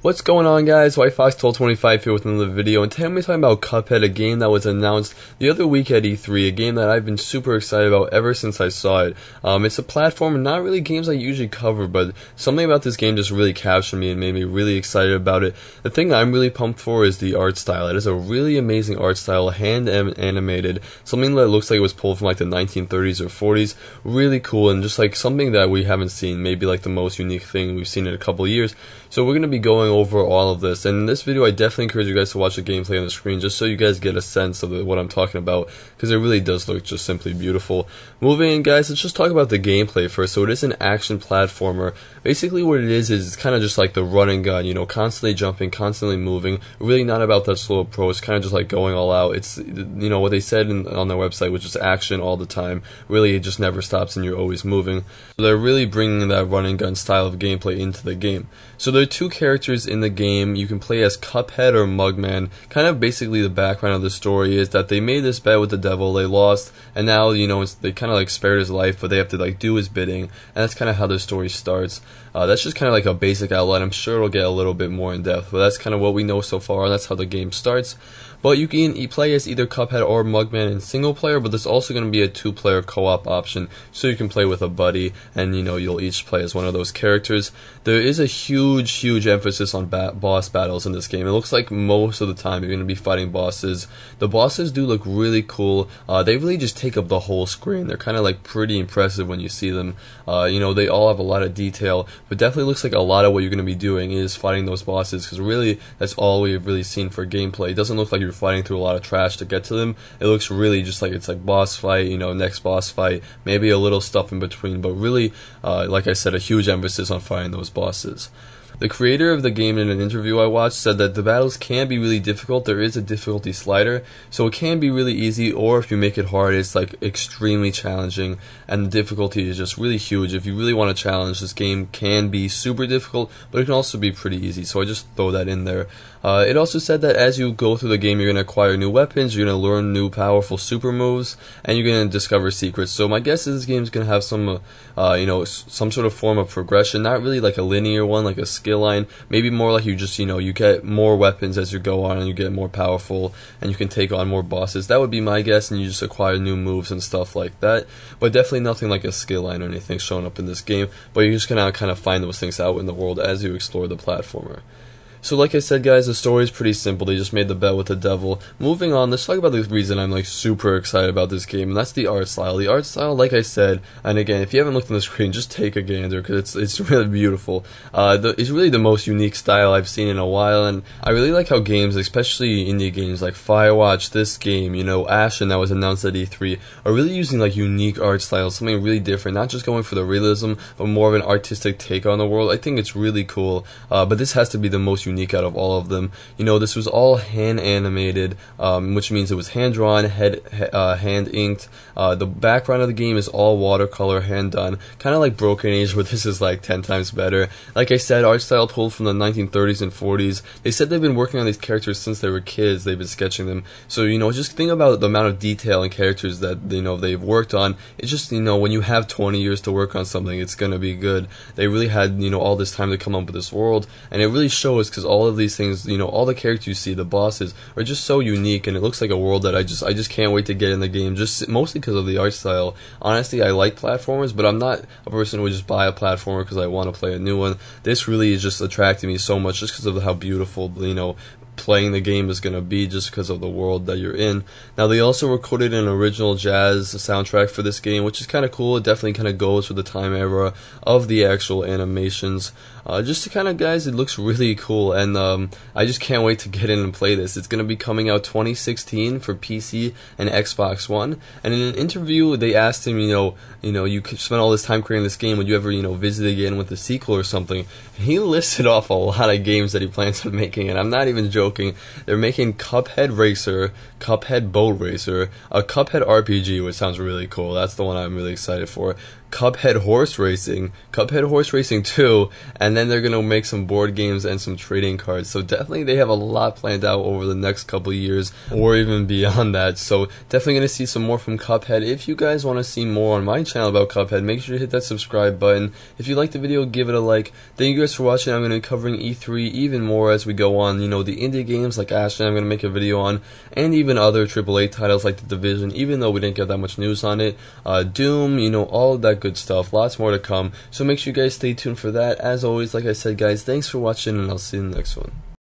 What's going on, guys? White Fox 1225 here with another video, and today I'm going to be talking about Cuphead, a game that was announced the other week at E3, a game that I've been super excited about ever since I saw it. It's a platform, not really games I usually cover, but something about this game just really captured me and made me really excited about it. The thing that I'm really pumped for is the art style. It is a really amazing art style, hand animated, something that looks like it was pulled from like the 1930s or 40s. Really cool, and just like something that we haven't seen, maybe like the most unique thing we've seen in a couple of years. So we're going to be going over all of this, and in this video I definitely encourage you guys to watch the gameplay on the screen just so you guys get a sense of what I'm talking about, because it really does look just simply beautiful. Moving in, guys, let's just talk about the gameplay first. So it is an action platformer. Basically what it is it's kind of just like the run and gun, you know, constantly jumping, constantly moving, really not about that slow approach, kind of just like going all out. It's, you know, what they said on their website, which is action all the time. Really, it just never stops and you're always moving. So they're really bringing that run and gun style of gameplay into the game. So there are two characters in the game. You can play as Cuphead or Mugman. Kind of basically the background of the story is that they made this bet with the devil, they lost, and now, you know, they kind of like spared his life, but they have to like do his bidding, and that's kind of how the story starts. That's just kind of like a basic outline. I'm sure it'll get a little bit more in depth, but that's kind of what we know so far. That's how the game starts. But you can play as either Cuphead or Mugman in single player, but there's also going to be a two-player co-op option, so you can play with a buddy, and you know, you'll each play as one of those characters. There is a huge emphasis on boss battles in this game. It looks like most of the time you're going to be fighting bosses. The bosses do look really cool. They really just take up the whole screen. They're kind of like pretty impressive when you see them. You know, they all have a lot of detail, but definitely looks like a lot of what you're going to be doing is fighting those bosses, because really that's all we've really seen for gameplay. It doesn't look like you're fighting through a lot of trash to get to them. It looks really just like it's like boss fight, you know, next boss fight, maybe a little stuff in between, but really, like I said, a huge emphasis on fighting those bosses. The creator of the game, in an interview I watched, said that the battles can be really difficult. There is a difficulty slider, so it can be really easy, or if you make it hard, it's like extremely challenging, and the difficulty is just really huge. If you really want to challenge, this game can be super difficult, but it can also be pretty easy, so I just throw that in there. It also said that as you go through the game, you're going to acquire new weapons, you're going to learn new powerful super moves, and you're going to discover secrets. So my guess is this game is going to have some, you know, some sort of form of progression, not really like a linear one, like a skill line, maybe more like you just, you know, you get more weapons as you go on, and you get more powerful, and you can take on more bosses. That would be my guess, and you just acquire new moves and stuff like that, but definitely nothing like a skill line or anything showing up in this game, but you're just going to kind of find those things out in the world as you explore the platformer. So like I said, guys, the story is pretty simple. They just made the bet with the devil. Moving on, let's talk about the reason I'm like super excited about this game, and that's the art style. The art style, like I said, and again, if you haven't looked on the screen, just take a gander, because it's really beautiful. It's really the most unique style I've seen in a while, and I really like how games, especially indie games like Firewatch, this game, you know, Ashen that was announced at E3, are really using like unique art styles, something really different, not just going for the realism, but more of an artistic take on the world. I think it's really cool, but this has to be the most unique out of all of them. You know, this was all hand animated, which means it was hand drawn, hand inked. The background of the game is all watercolor, hand done, kind of like Broken Age, where this is like 10 times better. Like I said, art style pulled from the 1930s and 40s. They said they've been working on these characters since they were kids. They've been sketching them. So, you know, just think about the amount of detail and characters that, you know, they've worked on. It's just, you know, when you have 20 years to work on something, it's gonna be good. They really had, you know, all this time to come up with this world, and it really shows, because all of these things, you know, all the characters you see, the bosses, are just so unique, and it looks like a world that I just can't wait to get in the game, just mostly because of the art style. Honestly, I like platformers, but I'm not a person who would just buy a platformer because I want to play a new one. This really is just attracting me so much, just because of how beautiful, you know, playing the game is going to be, just because of the world that you're in. Now, they also recorded an original jazz soundtrack for this game, which is kind of cool. It definitely kind of goes with the time era of the actual animations. Just to kind of, guys, it looks really cool, and I just can't wait to get in and play this. It's going to be coming out 2016 for PC and Xbox One, and in an interview, they asked him, you know, you spent all this time creating this game, would you ever, you know, visit again with a sequel or something? And he listed off a lot of games that he plans on making, and I'm not even joking. They're making Cuphead Racer, Cuphead Boat Racer, a Cuphead RPG, which sounds really cool. That's the one I'm really excited for. Cuphead Horse Racing, Cuphead Horse Racing 2, and then they're gonna make some board games and some trading cards. So definitely they have a lot planned out over the next couple years, or even beyond that. So definitely gonna see some more from Cuphead. If you guys want to see more on my channel about Cuphead, make sure to hit that subscribe button. If you liked the video, give it a like. Thank you guys for watching. I'm gonna be covering E3 even more as we go on. You know, the indie games like Ashen, I'm gonna make a video on, and even other AAA titles like The Division, even though we didn't get that much news on it. Doom, you know, all of that good stuff. Lots more to come. So make sure you guys stay tuned for that. As always, like I said, guys, thanks for watching, and I'll see you in the next one.